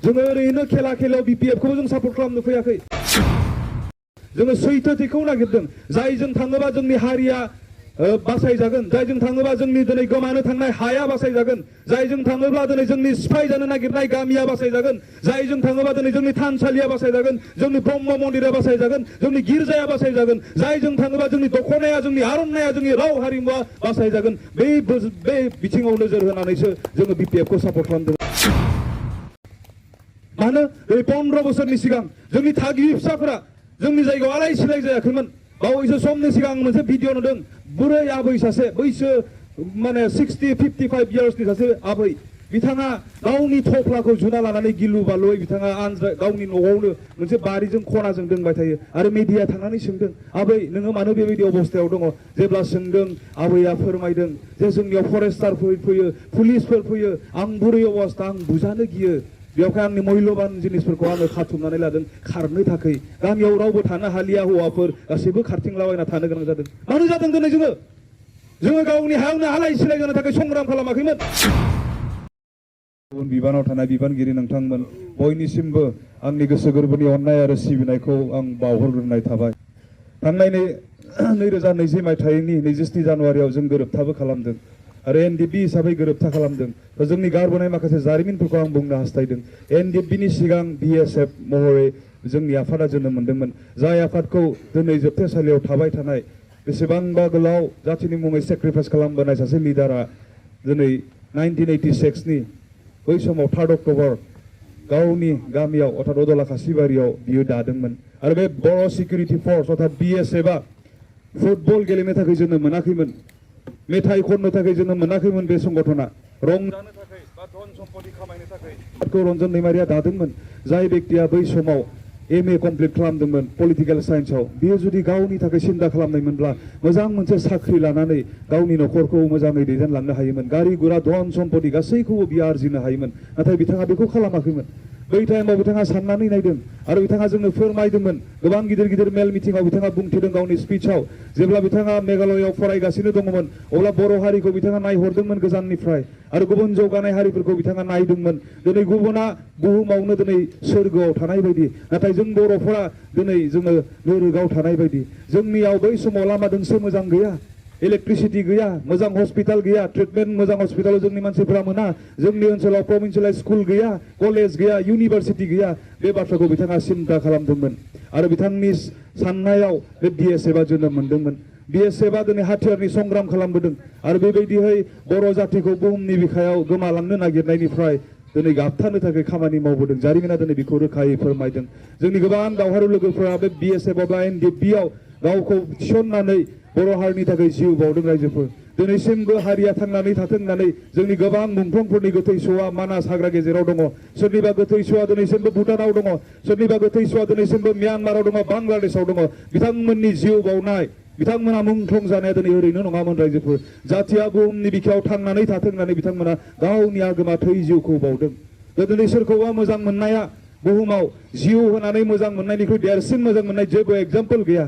जोङो ओरैनो खेला खेलायाव BPFखौबो जों सापर्ट खालामनो फैयाखै जोङो सैथोथिखौ नागिरदों जायजों थाङोबा जोंनि हारिया बासायजागोन जायजों थाङोबा जोंनि दिनै गोमानो थांनाय हाया बासायजागोन जायजों थाङोब्ला दिनै जोंनि सिफाय जानो नागिरनाय गामिया बासायजागोन जायजों थाङोबा दिनै जोंनि थानसालिया बासायजागोन जोंनि ब्रह्म मन्दिरा बासायजागोन जोंनि गिर्जाया बासायजागोन जायजों थाङोबा जोंनि दखनाया जोंनि आर'नाइया जोंनि राव हारिमुआ बासायजागोन बे बिथिङाव नोजोर होनानैसो जोङो BPFखौ सापर्ट खालामदों मानो बे 15 बोसोरनि सिगां जोंनि थागिबि फिसाफोरा जोंनि जायगायाव आलाय सिलाय जायाखैमोन बावैसो समनि सिगां मोनसे भिडिअ नुदों बुरै आबै सासे बैसो माने 60-55 इयार्सनि सासे आबै बिथाङा गावनि थफ्लाखौ जुना लानानै गिलु बालुयै बिथाङा गावनि न'आवनो मोनसे बारिजों खनाजों दोंबाय थायो आरो मिडिया थांनानै सोंदों आबै नोङो मानो बेबायदि अबस्थायाव दङ जेब्ला सोंदों आबैया फोरमायदों जे जोंनियाव फरेस्टारफोर फैयो पुलिसफोर फैयो आं बुरै अबस्था आं बुजानो गियो बेवहाय आंनि मैल'बान जिनिसफोरखौ आङो खाथुमनानै लादों खारनो थाखाय गामियाव रावबो थानो हालिया हौवाफोर गासैबो खारथिंलाबायना थानो गोनां जादों मानो जादों दिनै जोङो गावनि हायावनो आलाय सिलाय जानो थाखाय संग्राम खालामाखैमोन गुबुन बिबानाव थानाय बिबानगिरि नोंथांमोन बयनिसिमबो आंनि गोसो गोरबोनि अननाय आरो सिबिनायखौ आं बावहरग्रोनाय थाबाय थांनाय 2020 मायथाइनि 27 जानुवारियाव जों गोरोबथाबो खालामदों आरो NDP हिसाबै गोरोबथा खालामदों जोंनि गारबोनाय माखासे जारिमिनफोरखौ आं बुंनो हास्थायदों NDPनि सिगां BSF महरै जोंनि आफादा जोनोम मोनदोंमोन जाय आफादखौ दिनै जोबथेसालियाव थाबाय थानाय बेसेबांबा गोलाव जाथिनि मुङै सेक्रिफाइस खालामबोनाय सासे लिडारा दिनै 1986नि बै समाव 3 अक्ट'बर गावनि गामियाव अर्थात अदला खासिबारियाव बियो दादोंमोन आरो बे बर' सिकिउरिटि फर्स अर्थात BSFआ फुटबल गेलेनो थाखाय जोनोम मोनाखैमोन मेथाइ खननो थाखाय जोनोम मोनाखैमोन बे संगठना रंजानो थाखाय बा धन सम्पति खामायनो थाखाय रन्जन दैमारिया दादोंमोन जाय व्यक्तिया बै समाव MA कमप्लिट खालामदोंमोन पलिटिकेल साइन्सआव बियो जुदि गावनि थाखाय सिन्था खालामनायमोनब्ला मोजां मोनसे साख्रि लानानै गावनि न'खरखौ मोजाङै दैदेनलांनो हायोमोन गारि गुरा धन सम्पति गासैखौबो बियो आरजिनो हायोमोन नाथाय बिथाङा बेखौ खालामाखैमोन बै टाइमाव बिथाङा साननानै नायदों आरो बिथाङा जोंनो फोरमायदोंमोन गोबां गिदिर मेल मिटिंआव बिथाङा बुंथिदों गावनि स्पिचआव जेब्ला बिथाङा मेघालयआव फरायगासिनो दङमोन अब्ला बर' हारिखौ बिथाङा नायहरदोंमोन गोजाननिफ्राय आरो गुबुन जौगानाय हारिफोरखौ बिथाङा नायदोंमोन दिनै गुबुना बुहुमावनो दिनै सोरगोआव थानाय बायदि नाथाय जों बर'फोरा दिनै जोङो नोरोगाव थानाय बायदि जोंनियाव बै समाव लामा दोंसे मोजां गैया इलेक्ट्रिसिटी गैया मोजां हस्पिटाल गैया ट्रिटमेन्ट मोजां हस्पिटालाव जोंनि मानसिफोरा मोना जोंनि ओनसोलाव प्रभिन्सियेल स्कुल गैया कलेज गैया इउनिभार्सिटी गैया बे बाथ्राखौ बिथाङा सिन्था खालामदोंमोन आरो बिथांनि साननायाव बे BSFआ जोनोम मोनदोंमोन BSFआ दिनै हाथियारनि संग्राम खालामबोदों आरो बेबायदियै बर' जातिखौ बुहुमनि बिखायाव गोमालांनो नागिरनायनिफ्राय दिनै गाबथानो थाखाय खामानि मावबोदों जारिमिना दिनै बेखौ रोखायै फोरमायदों जोंनि गोबां दावहारु लोगोफोरा बे BSF बा NDPआव गावखौ थिसननानै बर' हारिनि थाखाय जिउ बावदों रायजोफोर दिनैसिमबो हारिया थांनानै थाथों होननानै जोंनि गोबां मुंख्लंफोरनि गोथै सहआ मानास हाग्रा गेजेराव दङ सोरनिबा गोथै सहआ दिनैसिमबो भुटानाव दङ सोरनिबा गोथै सहआ दिनैसिमबो म्यानमाराव दङ बांलादेशआव दङ बिथांमोननि जिउ बावनाय बिथांमोना मुंख्लं जानाया दिनै ओरैनो नङामोन रायजोफोर जातिया बुहुमनि बिखायाव थांनानै थाथों होननानै बिथांमोना गावनि आगोमा थै जिउखौ बावदों दिनै सोरखौबा मोजां मोननाया बुहुमाव जिउ होनानै मोजां मोननायनिख्रुइ देरसिन मोजां मोननाय जेबो एग्जाम्पल गैया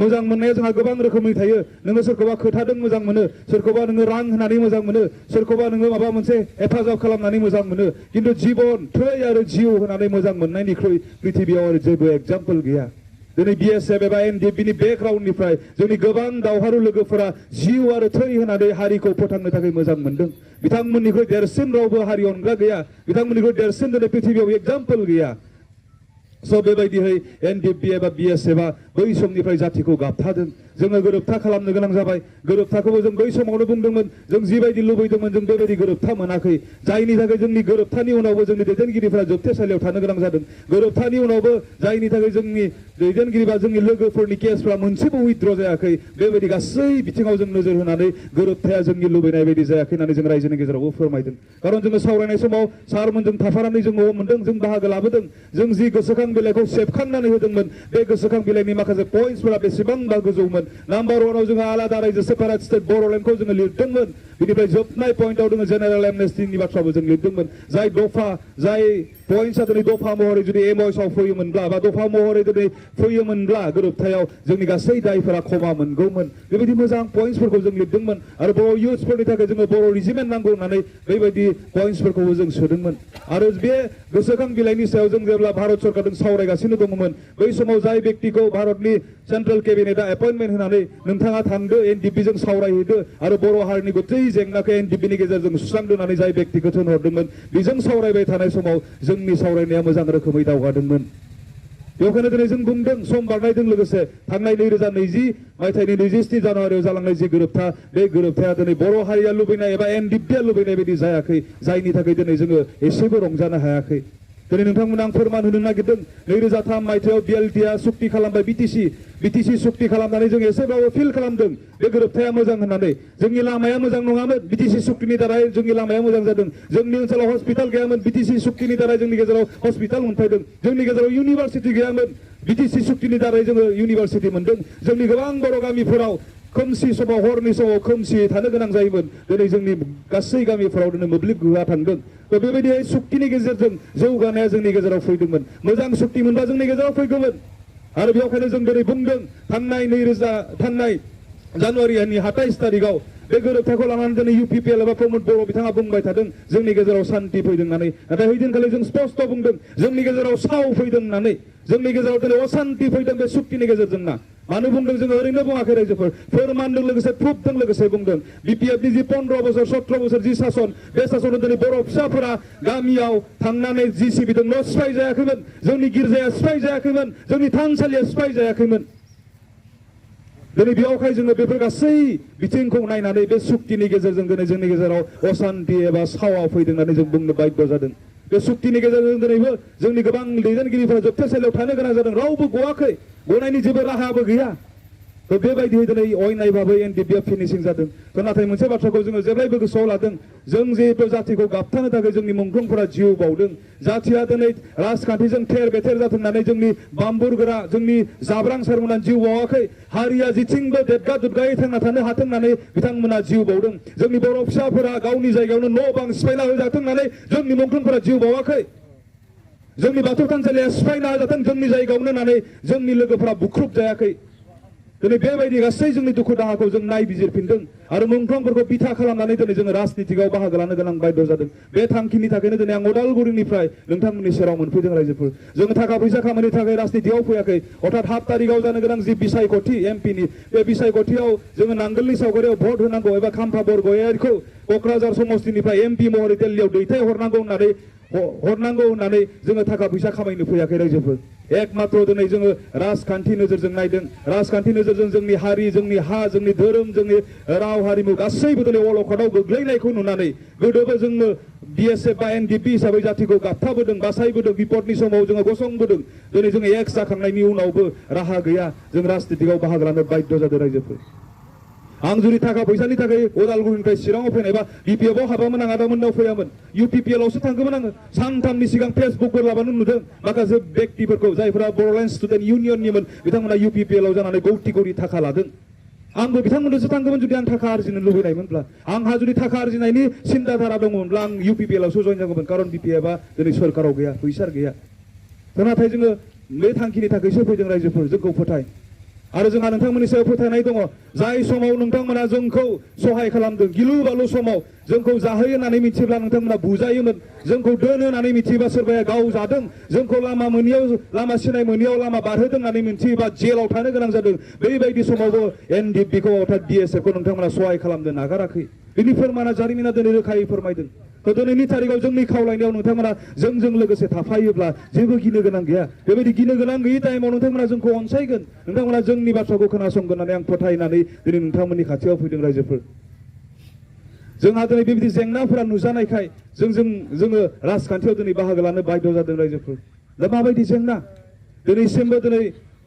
मोजां मोननाया जोंहा गोबां रोखोमनि थायो नोङो सोरखौबा खोथादों मोजां मोनो सोरखौबा नोङो रां होनानै मोजां मोनो सोरखौबा नोङो माबा मोनसे हेफाजाब खालामनानै मोजां मोनो खिन्थु जीबन थै आरो जिउ होनानै मोजां मोननायनिख्रुइ पृथिबियाव आरो जेबो एग्जाम्पल गैया दिनै BSF एबा NDPनि बेकग्राउन्डनिफ्राय जोंनि गोबां दावहारु लोगोफोरा जिउ आरो थै होनानै हारिखौ फोथांनो थाखाय मोजां मोनदों बिथांमोननिख्रुइ देरसिन रावबो हारि अनग्रा गैया बिथांमोननिख्रुइ देरसिन दिनै पृथिबियाव एग्जाम्पल गैया स' बेबायदियै NDP एबा BSFआ बै समनिफ्राय जातिखौ गाबथादों जोङो गोरोबथा खालामनो गोनां जाबाय गोरोबथाखौबो जों बै समावनो बुंदोंमोन जों जिबायदि लुबैदोंमोन जों बेबायदि गोरोबथा मोनाखै जायनि थाखाय जोंनि गोरोबथानि उनावबो जोंनि दैदेनगिरिफोरा जोबथेसालियाव थानो गोनां जादों गोरोबथानि उनावबो जायनि थाखाय जोंनि दैदेनगिरि बा जोंनि लोगोफोरनि केसफ्रा मोनसेबो उइथड्र जायाखै बेबायदि गासै बिथिङाव जों नोजोर होनानै गोरोबथाया जोंनि लुबैनाय बायदि जायाखै होननानै जों रायजोनि गेजेरावबो फोरमायदों खारन जोङो सावरायनाय समाव सारमोनजों थाफानानै जों मोनदों जों बाहागो लाबोदों जों जि गोसोखां बिलाइखौ सेबखांनानै होदोंमोन बे गोसोखां बिलाइनि माखासे पइन्टसफोरा बेसेबांबा गोजौमोन नाम्बार 1आव जोङो आलादा रायजो सेपारेट स्टेट बर'लेण्डखौ जोङो लिरदोंमोन बिनिफ्राय जोबनाय पइन्टआव जोङो जेनेरेल एमनेस्टिनि बाथ्राबो जों लिरदोंमोन जाय दफा जाय पइन्टआ दिनै दफा महरै जुदि एमअएसआव फैयोमोनब्ला बा दफा महरै दिनै फैयोमोनब्ला गोरोबथायाव जोंनि गासै दायफोरा खमा मोनगौमोन बेबायदि मोजां पइन्टसफोरखौ जों लिरदोंमोन आरो बर' इयुथ्सफोरनि थाखाय जोङो बर' रेजिमेन्ट नांगौ होननानै बेबायदि पइन्टसफोरखौबो जों सोदोंमोन आरो बे गोसोखां बिलाइनि सायाव जों जेब्ला भारत सरकारजों सावरायगासिनो दङमोन बै समाव जाय व्यक्तिखौ भारतनि सेन्ट्रेल केबिनेटआ एपइन्टमेन्ट होनानै नोंथाङा थांदो एनडिपिजों सावरायहैदो आरो बर' हारिनि गथै जेंनाखौ एनडिपिनि गेजेरजों सुस्रांदो होननानै जाय व्यक्तिखौ थिनहरदोंमोन बेजों सावरायबाय थानाय समाव जोंनि सावरायनाया मोजां रोखोमै दावगादोंमोन बेखायनो दिनै जों बुंदों सम बारनायजों लोगोसे थांनाय 2020 मायथाइनि 27 जानुवारियाव जालांनाय जि गोरोबथा बे गोरोबथाया दिनै बर' हारिया लुबैनाय एबा एनडिपिआ लुबैनाय बायदि जायाखै जायनि थाखाय दिनै जोङो एसेबो रंजानो हायाखै दिनै नोंथांमोना आं फोरमान होनो नागिरदों 2003 मायथाइयाव बिएलटिआ सुक्ति खालामबाय बिटिसि सुक्ति खालामनानै जों एसेबाबो फिल खालामदों बे गोरोबथाया मोजां होननानै जोंनि लामाया मोजां नङामोन बिटिसि सुक्तिनि दारै जोंनि लामाया मोजां जादों जोंनि ओनसोलाव हस्पिटाल गैयामोन बिटिसि सुक्तिनि दारै जोंनि गेजेराव हस्पिटाल मोनफैदों जोंनि गेजेराव इउनिभारसिटि गैयामोन बिटिसि सुक्तिनि दारै जोङो इउनिभारसिटि मोनदों जोंनि गोबां बर' गामिफोराव खोमसि समाव हरनि समाव खोमसियै थानो गोनां जायोमोन दिनै जोंनि गासै गामिफोराव दिनै मोब्लिब गोहोआ थांदों बेबायदिहाय सुक्तिनि गेजेरजों जौगानाया जोंनि गेजेराव फैदोंमोन मोजां सुक्ति मोनबा जोंनि गेजेराव फैगौमोन आरो बेवखायनो जों दिनै बुंदों थांनाय जानुवारिनि 27 तारिखआव बे गोरोबथाखौ लानानै दिनै इउपिपिएल एबा प्रमद बर' बिथाङा बुंबाय थादों जोंनि गेजेराव सान्ति फैदों होननानै नाथाय हैदिनखालि जों स्पष्ट बुंदों जोंनि गेजेराव साव फैदों होननानै जोंनि गेजेराव दिनै असान्ति फैदों बे सुक्तिनि गेजेरजों ना मानो बुंदों जोङो ओरैनो बुङाखै रायजोफोर फोरमानजों लोगोसे प्रुफजों लोगोसे बुंदों बिपिएफनि जि 15 बोसोर 17 बोसोर जि सासन बे सासनाव दिनै बर' फिसाफोरा गामियाव थांनानै जि सिबिदों न' सिफाय जायाखैमोन जोंनि गिर्जाया सिफाय जायाखैमोन जोंनि थानसालिया सिफाय जायाखैमोन दिनै बेयावहाय जोङो बेफोर गासै बिथिंखौ नायनानै बे सुक्तिनि गेजेरजों दिनै जोंनि गेजेराव असान्ति एबा सावा फैदों होननानै जों बुंनो बाध्य जादों बे सुक्तिनि गेजेरजों दिनैबो जोंनि गोबां दैदेनगिरिफोरा जोबथेसालियाव थानो गोनां जादों रावबो गवाखै गनायनि जेबो राहाबो गैया बेबायदियै दिनै अयनाय भाबै एनडिपिआ फिनिशिं जादों नाथाय मोनसे बाथ्राखौ जोङो जेब्लायबो गोसोआव लादों जों जिहेतु जातिखौ गाबथानो थाखाय जोंनि मुंख्लंफोरा जिउ बावदों जातिया दिनै राजखान्थिजों थेर बेथेर जाथों होननानै जोंनि बाम्बुरगोरा जोंनि जाब्रां सारमोना जिउ बावाखै हारिया जिथिंबो देदगा दुदगायै थांना थानो हाथों होननानै बिथांमोना जिउ बावदों जोंनि बर' फिसाफोरा गावनि जायगायावनो न' बां सिफायना होजाथों होननानै जोंनि मुंख्लंफोरा जिउ बावाखै जोंनि बाथौ थानसालिया सिफायना होजाथों जोंनि जायगायावनो होननानै जोंनि लोगोफोरा बुख्रुब जायाखै दिनै बेबायदि गासै जोंनि दुखु दाहाखौ जों नायबिजिरफिनदों आरो मुंख्लंफोरखौ बिथा खालामनानै दिनै जोङो राजनितिकआव बाहागो लानो गोनां बाध्य जादों बे थांखिनि थाखायनो दिनै आं उदालगुरिनिफ्राय नोंथांमोननि सेराव मोनफैदों रायजोफोर जोङो थाखा फैसा खामायनो थाखाय राजनितियाव फैयाखै अर्थात 7 तारिखआव जानो गोनां जि बिसायख'थि एमपिनि बे बिसायख'थियाव जोङो नांगोलनि सावगारियाव भट होनांगौ एबा खाम्फा बरगयारिखौ क'क्राझार समस्तिनिफ्राय एमपि महरै दिल्लीयाव दैथायहरनांगौ होननानै जोङो थाखा फैसा खामायनो फैयाखै रायजोफोर एकमात्र दिनै जोङो राजखान्थि नोजोरजों नायदों राजखान्थि नोजोरजों जोंनि हारि जोंनि हा जोंनि धोरोम जोंनि राव हारिमु गासैबो दिनै अलखदाव गोग्लैनायखौ नुनानै गोदोबो जोङो बिएसएफ बा एनडिपि हिसाबै जातिखौ गाबथाबोदों बासायबोदों बिपदनि समाव जोङो गसंबोदों दिनै जोङो एक्स जाखांनायनि उनावबो राहा गैया जों राजनितिकआव बाहागो लानो बाध्य जादों रायजोफोर आं जुदि थाखा फैसानि थाखाय उदालगुरिनिफ्राय चिराङाव फैनायबा बिपिएफआव हाबामोन आं आदामोननाव फैयामोन इउपिपिएलआवसो थांगौमोन आङो सानथामनि सिगां फेसबुकफोर लाबानो नुदों माखासे व्यक्तिफोरखौ जायफोरा बर'लेण्ड स्टुडेन्ट इउनियननिमोन बिथांमोना इउपिपिएलआव जानानै गौथि गौरि थाखा लादों आंबो बिथांमोनजोंसो थांगौमोन जुदि आं थाखा आरजिनो लुबैनायमोनब्ला आंहा जुदि थाखा आरजिनायनि सिन्ताधारा दङमोनब्ला आं इउपिपिएलआवसो जइन जागौमोन खारन बिपिएफआ दिनै सरकाराव गैया फैसा गैया नाथाय जोङो बे थांखिनि थाखायसो फैदों रायजोफोर जोंखौ फोथाय आरो जोंहा नोंथांमोननि सायाव फोथायनाय दङ जाय समाव नोंथांमोना जोंखौ सहाय खालामदों गिलु बालु समाव जोंखौ जाहोयो होननानै मिथिब्ला नोंथांमोना बुजायोमोन जोंखौ दोनो होननानै मिथियोबा सोरबाया गावजादों जोंखौ लामा सिनाय मोनियाव लामा बारहोदों होननानै मिथियोबा जेलाव थानो गोनां जादों बेबायदि समावबो एनडिपिखौ अर्थात बिएसएफखौ नोंथांमोना सहाय खालामनो नागाराखै बिनि फोरमाना जारिमिना दिनै रोखायै फोरमायदों दिनैनि तारिखआव जोंनि खावलायनायाव नोंथांमोना जोंजों लोगोसे थाफायोब्ला जेबो गिनो गोनां गैया बेबायदि गिनो गोनां गैयि टाइमाव नोंथांमोना जोंखौ अनसायगोन नोंथांमोना जोंनि बाथ्राखौ खोनासंगोन होननानै आं फोथायनानै दिनै नोंथांमोननि खाथियाव फैदों रायजोफोर जोंहा दिनै बेबायदि जेंनाफोरा नुजानायखाय जोङो राजखान्थियाव दिनै बाहागो लानो बाध्य जादों रायजोफोर दा माबायदि जेंना दिनैसिमबो दिनै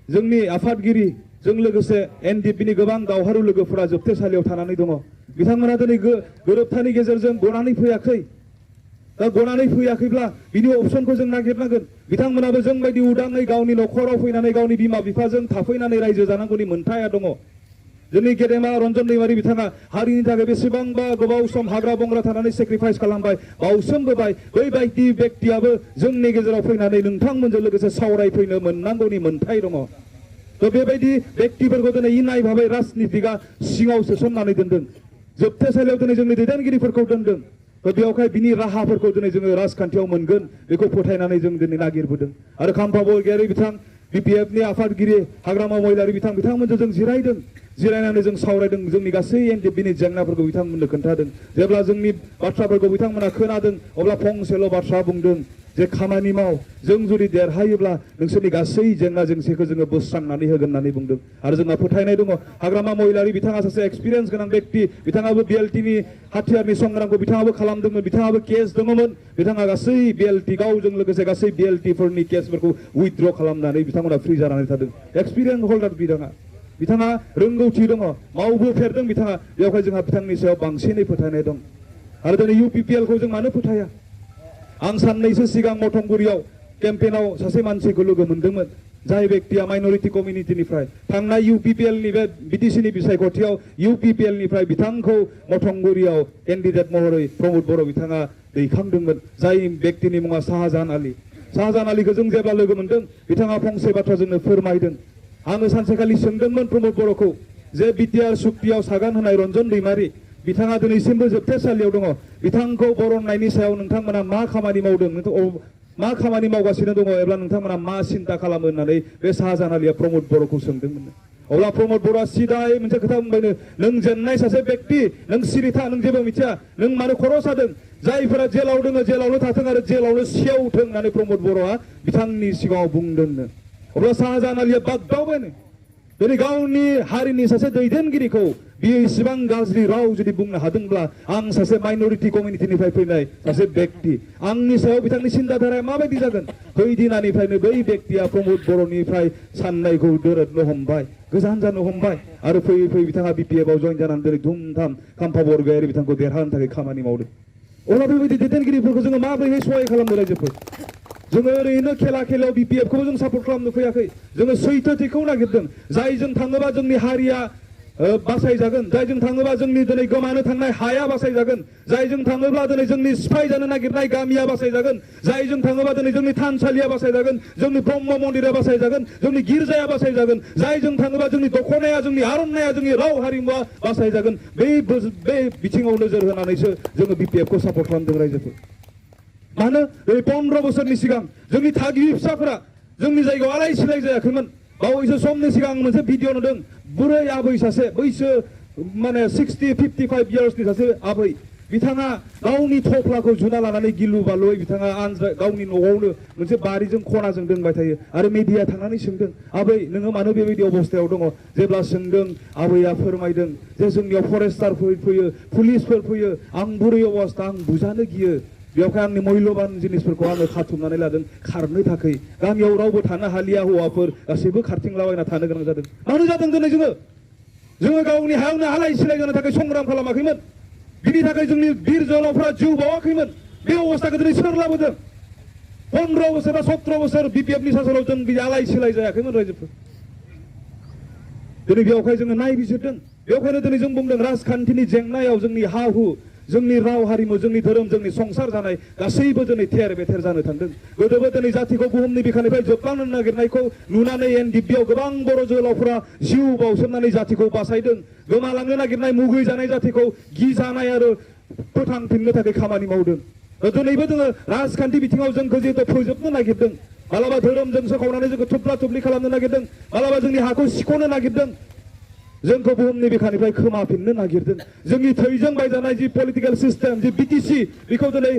जोंनि आफादगिरि जों लोगोसे एनडिपिनि गोबां दावहारु लोगोफोरा जोबथेसालियाव थानानै दङ बिथांमोना दिनै गोरोबथानि गेजेरजों गनानै फैयाखै दा गनानै फैयाखैब्ला बिनि अपसनखौ जों नागिरनांगोन बिथांमोनाबो जोंबायदि उदाङै गावनि न'खराव फैनानै गावनि बिमा बिफाजों थाफैनानै रायजो जानांगौनि मोन्थाया दङ जोंनि गेदेमा रन्जन दैमारि बिथाङा हारिनि थाखाय बेसेबांबा गोबाव सम हाग्रा बंग्रा थानानै सेक्रिफाइस खालामबाय बावसोमबोबाय बै बायदि व्यक्तियाबो जोंनि गेजेराव फैनानै नोंथांमोनजों लोगोसे सावरायफैनो मोननांगौनि मोन्थाय दङ तो बेबायदि व्यक्तिफोरखौ दिनै इनाय भाबै राजनितिकआ सिङाव सोसननानै दोनदों जोबथेसालियाव दिनै जोंनि दैदेनगिरिफोरखौ दोनदों तो बेयावहाय बिनि राहाफोरखौ दिनै जोङो राजखान्थियाव मोनगोन बेखौ फोथायनानै जों दिनै नागिरबोदों आरो खाम्फा बरगयारि बिथां बिपिएफनि आफादगिरि हाग्रामा महिलारि बिथांमोनजों जों जिरायनानै जों सावरायदों जोंनि गासै एनडिएफबिनि जेंनाफोरखौ बिथांमोननो खोन्थादों जेब्ला जोंनि बाथ्राफोरखौ बिथांमोना खोनादों अब्ला फंसेल' बाथ्रा बुंदों जे खामानि माव जों जुदि देरहायोब्ला नोंसोरनि गासै जेंना जेंसिखौ जोङो बोस्रांनानै होगोन होननानै बुंदों आरो जोंहा फोथायनाय दङ हाग्रामा महिलारि बिथाङा सासे एक्सपिरियेन्स गोनां व्यक्ति बिथाङाबो बिएलटिनि हाथियारनि संग्रामखौ बिथाङाबो खालामदोंमोन बिथाङाबो केस दङमोन बिथाङा गासै बिएलटि गावजों लोगोसे गासै बिएलटिफोरनि केसफोरखौ उइथड्र खालामनानै बिथांमोना फ्रि जानानै थादों एक्सपिरियेन्स हल्डार बिथाङा रोंगौथि दङ मावबोफेरदों बिथाङा बेवहाय जोंहा बिथांनि सायाव बांसिनै फोथायनाय दं आरो दिनै इउपिपिएलखौ जों मानो फोथाया आं साननैसो सिगां मथंगुरियाव केम्पेनाव सासे मानसिखौ लोगो मोनदोंमोन जाय व्यक्तिया माइनरिटि कमिउनिटिनिफ्राय थांनाय इउपिपिएलनि बे बिटिसिनि बिसायख'थियाव इउपिपिएलनिफ्राय बिथांखौ मथंगुरियाव केन्डिडेट महरै प्रमद बर' बिथाङा दैखांदोंमोन जाय व्यक्तिनि मुङा शाहजाहान आलीखौ जों जेब्ला लोगो मोनदों बिथाङा फंसे बाथ्रा जोंनो फोरमायदों आङो सानसेखालि सोंदोंमोन प्रमद बर'खौ जे बिटिआर सुक्तियाव सागान होनाय रन्जन दैमारि बिथाङा दिनैसिमबो जोबथेसालियाव दङ बिथांखौ बरननायनि सायाव नोंथांमोना मा खामानि मावदों मा खामानि मावगासिनो दङ एबा नोंथांमोना मा सिन्ता खालामो होननानै बे शाहजाहान आलीया प्रमद बर'खौ सोंदोंमोन अब्ला प्रमद बर'आ सिदायै मोनसे खोथा बुंबायनो नों जेननाय सासे व्यक्ति नों सिरिथा नों जेबो मिथिया नों मानो खर' सादों जायफोरा जेलाव दङ जेलावनो थाथों आरो जेलावनो सेवथों होननानै प्रमद बर'आ बिथांनि सिगाङाव बुंदोंनो अब्ला शाहजाहान आलीया बागदावबायनो दिनै गावनि हारिनि सासे दैदेनगिरिखौ बियो इसिबां गाज्रि राव जुदि बुंनो हादोंब्ला आं सासे माइनरिटि कमिउनिटिनिफ्राय फैनाय सासे व्यक्ति आंनि सायाव बिथांनि सिन्ताधाराया माबायदि जागोन बै दिनानिफ्रायनो बै व्यक्तिया प्रमद बर'निफ्राय साननायखौ दोरोदनो हमबाय गोजान जानो हमबाय आरो फैयै फैयै बिथाङा बिपिएफआव जइन जानानै दिनै धुमधाम खाम्फा बरगयारि बिथांखौ देरहानो थाखाय खामानि मावदों अब्ला बेबायदि दैदेनगिरिफोरखौ जोङो माबोरैहाय सहाय खालामनो रायजोफोर जोङो ओरैनो खेलायाव बिपिएफखौबो जों सापर्ट खालामनो फैयाखै जोङो सैथोथिखौ नागिरदों जायजों थाङोबा जोंनि हारिया बासायजागोन जायजों थाङोबा जोंनि दिनै गोमानो थांनाय हाया बासायजागोन जायजों थाङोब्ला दिनै जोंनि सिफाय जानो नागिरनाय गामिया बासायजागोन जायजों थाङोबा दिनै जोंनि थानसालिया बासायजागोन जोंनि ब्रह्म मन्दिरा बासायजागोन जोंनि गिर्जाया बासायजागोन जायजों थाङोबा जोंनि दखनाया जोंनि आर'नाइया जोंनि राव हारिमुआ बासायजागोन बे बिथिङाव नोजोर होनानैसो जोङो बिपिएफखौ सापर्ट खालामदों रायजोफोर मानो 15 बोसोरनि सिगां जोंनि थागिबि फिसाफोरा जोंनि जायगायाव आलाय सिलाय जायाखैमोन बावैसो समनि सिगां आं मोनसे भिडिअ नुदों बुरै आबै सासे बैसो माने 60-55 इयार्सनि सासे आबै बिथाङा गावनि थफ्लाखौ जुना लानानै गिलु बालुयै बिथाङा गावनि न'आवनो मोनसे बारिजों खनाजों दोनबाय थायो आरो मिडिया थांनानै सोंदों आबै नोङो मानो बेबायदि अबस्थायाव दङ जेब्ला सोंदों आबैया फोरमायदों जे जोंनियाव फरेस्टारफोर फैयो पुलिसफोर फैयो आं बुरै अबस्था आं बुजानो गियो बेवहाय आंनि मैल्यबान जिनिसफोरखौ आङो खाथुमनानै लादों खारनो थाखाय गामियाव रावबो थानो हालिया हौवाफोर गासैबो खारथिंलाबायना थानो गोनां जादों मानो जादों दिनै जोङो गावनि हायावनो आलाय सिलाय जानो थाखाय संग्राम खालामाखैमोन बिनि थाखाय जोंनि बिर जोहोलावफ्रा जिउ बावाखैमोन बे अबस्थाखौ दिनै सोर लाबोदों 15 बोसोर बा 17 बोसोर बिपिएफनि सासनाव जों बिदि आलाय सिलाय जायाखैमोन रायजोफोर दिनै बेवहाय जोङो नायबिजिरदों बेवहायनो दिनै जों बुंदों राजखान्थिनि जेंनायाव जोंनि हा हु जोंनि राव हारिमु जोंनि धोरोम जोंनि संसार जानाय गासैबो दिनै थेर बेथेर जानो थांदों गोदोबो दिनै जातिखौ बुहुमनि बिखानिफ्राय जोबलांनो नागिरनायखौ नुनानै एनडिएफबियाव गोबां बर' जोहोलावफोरा जिउ बावसोमनानै जातिखौ बासायदों गोमालांनो नागिरनाय मुगै जानाय जातिखौ गिजानाय आरो फोथांफिननो थाखाय खामानि मावदों दिनैबो जोङो राजखान्थि बिथिङाव जोंखौ जिहेतु फोजोबनो नागिरदों मालाबा धोरोमजों सोखावनानै जोंखौ थुब्ला थुब्लि खालामनो नागिरदों मालाबा जोंनि हाखौ सिख'नो नागिरदों जोंखौ बुहुमनि बिखानिफ्राय खोमाफिननो नागिरदों जोंनि थैजों बायजानाय जि पलिटिकेल सिस्टेम जि बिटिसि बेखौ दिनै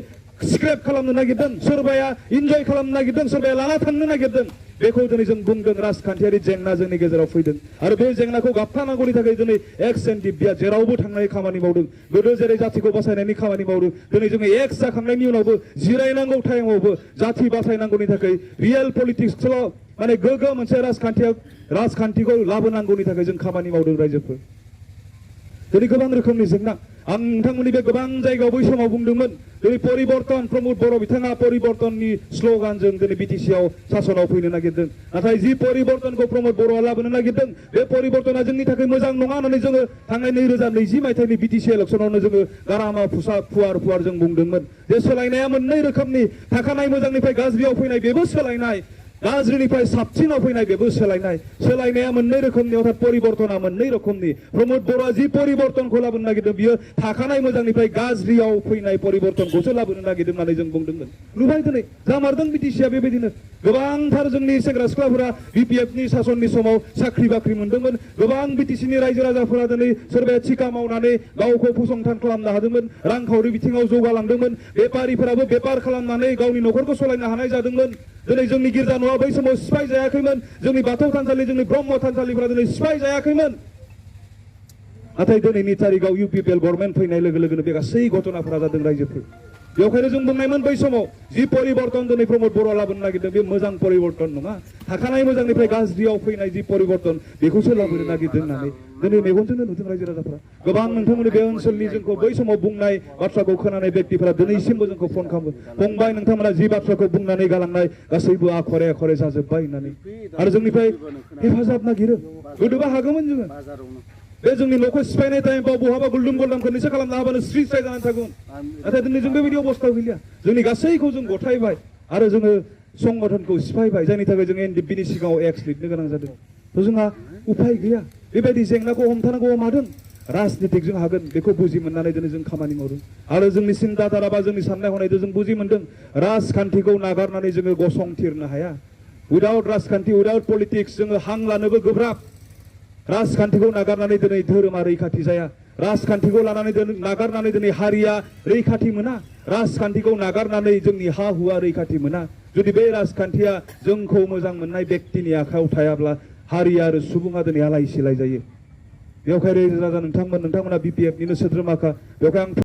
स्क्रेप खालामनो नागिरदों सोरबाया इन्जय खालामनो नागिरदों सोरबाया लाना थांनो नागिरदों बेखौ दिनै जों बुंदों राजखान्थियारि जेंना जोंनि गेजेराव फैदों आरो बे जेंनाखौ गाबथानांगौनि थाखाय दिनै एक्स एनडिएफबिया जेरावबो थांनाय खामानि मावदों गोदो जेरै जातिखौ बासायनायनि खामानि मावदों दिनै जोङो एक्स जाखांनायनि उनावबो जिरायनांगौ टाइमावबो जाति बासायनांगौनि थाखाय रियेल पलिटिक्सआव माने गोग्गो मोनसे राजखान्थिखौ लाबोनांगौनि थाखाय जों खामानि मावदों रायजोफोर दिनै गोबां रोखोमनि जेंना आं नोंथांमोननि बे गोबां जायगायाव बै समाव बुंदोंमोन दिनै परिबर्तन प्रमोद बर' बिथाङा परिबर्तननि स्ल'गानजों दिनै बिटिसिआव सासनाव फैनो नागिरदों नाथाय जि परिबर्तनखौ प्रमोद बर'आ लाबोनो नागिरदों बे परिबर्तना जोंनि थाखाय मोजां नङा होननानै जोङो थांनाय 2020 मायथाइनि बिटिसि इलेक्सनावनो जोङो गारामा फुवार जों बुंदोंमोन जे सोलायनाया मोननै रोखोमनि थाखानाय मोजांनिफ्राय गाज्रियाव फैनाय बेबो सोलायनाय गाज्रिनिफ्राय साबसिनाव फैनाय बेबो सोलायनाया मोननै रोखोमनि अर्थात परिबर्तना मोननै रोखोमनि प्रमोद बर'आ जि परिबर्तनखौ लाबोनो नागिरदों बियो थाखानाय मोजांनिफ्राय गाज्रियाव फैनाय परिबर्तनखौसो लाबोनो नागिरदों होननानै जों बुंदोंमोन नुबाय दिनै जामारदों बिटिसिआ बेबायदिनो गोबांथार जोंनि सेंग्रा सिख्लाफोरा बिपिएफनि सासननि समाव साख्रि बाख्रि मोनदोंमोन गोबां बिटिसिनि रायजो राजाफोरा दिनै सोरबाया थिका मावनानै गावखौ फसंथान खालामनो हादोंमोन रांखावरि बिथिङाव जौगालांदोंमोन बेपारिफोराबो बेपार खालामनानै गावनि न'खरखौ सलायनो हानाय जादोंमोन दिनै जोंनि गिर्जा न'आ बै समाव सिफाय जायाखैमोन जोंनि बाथौ थानसालि जोंनि ब्रह्म थानसालिफोरा दिनै सिफाय जायाखैमोन नाथाय दिनैनि तारिखाव इउपिपिएल गभर्नमेन्ट फैनाय लोगो लोगोनो बे गासै घटनाफोरा जादों रायजोफोर बेवखायनो जों बुंनायमोन बै समाव जि परिबर्तन दिनै प्रमोद बर'आ लाबोनो नागिरदों बे मोजां परिबर्तन नङा थाखानाय मोजांनिफ्राय गाज्रियाव फैनाय जि परिबर्तन बेखौसो लाबोनो नागिरदों होननानै दिनै मेगनजोंनो नुदों रायजो राजाफोरा गोबां नोंथांमोननि बे ओनसोलनि जोंखौ बै समाव बुंनाय बाथ्राखौ खोनानाय व्यक्तिफोरा दिनैसिमबो जोंखौ फन खालामो फंबाय नोंथांमोना जि बाथ्राखौ बुंनानै गालांनाय गासैबो आखरे आखरे जाजोब्बाय होननानै आरो जोंनिफ्राय हेफाजाब नागिरो गोदोबा हागौमोन जोङो बे जोंनि न'खौ सिफायनाय टाइमाव बहाबा गुलदुम गुलदाम खननैसो खालामना होबानो स्रि स्राय जानानै थागौमोन नाथाय दिनै जों बेबायदि अबस्थायाव गैलिया जोंनि गासैखौ जों गथायबाय आरो जोङो संगठनखौ सिफायबाय जायनि थाखाय जों एनडिएफबिनि सिगाङाव एक्स लिरनो गोनां जादों थ' जोंहा उफाय गैया बेबायदि जेंनाखौ हमथानांगौआ मादों राजनितिकजों हागोन बेखौ बुजि मोननानै दिनै जों खामानि मावदों आरो जोंनि सिन्ता धारा बा जोंनि साननाय हनायजों जों बुजि मोनदों राजखान्थिखौ नागारनानै जोङो गसंथिरनो हाया उइदाउट राजखान्थि उइदाउट पलिटिक्स जोङो हां लानोबो गोब्राब राजखान्थिखौ नागारनानै दिनै धोरोमा रैखाथि जाया राजखान्थिखौ लानानै नागारनानै दिनै हारिया रैखाथि मोना राजखान्थिखौ नागारनानै जोंनि हा हुआ रैखाथि मोना जुदि बे राजखान्थिया जोंखौ मोजां मोननाय व्यक्तिनि आखायाव थायाब्ला हारि आरो सुबुङा दिनै आलाय सिलाय जायो बेवहाय रायजो राजा नोंथांमोना बिपिएफनिनो सोद्रोमाखा बेवहाय आं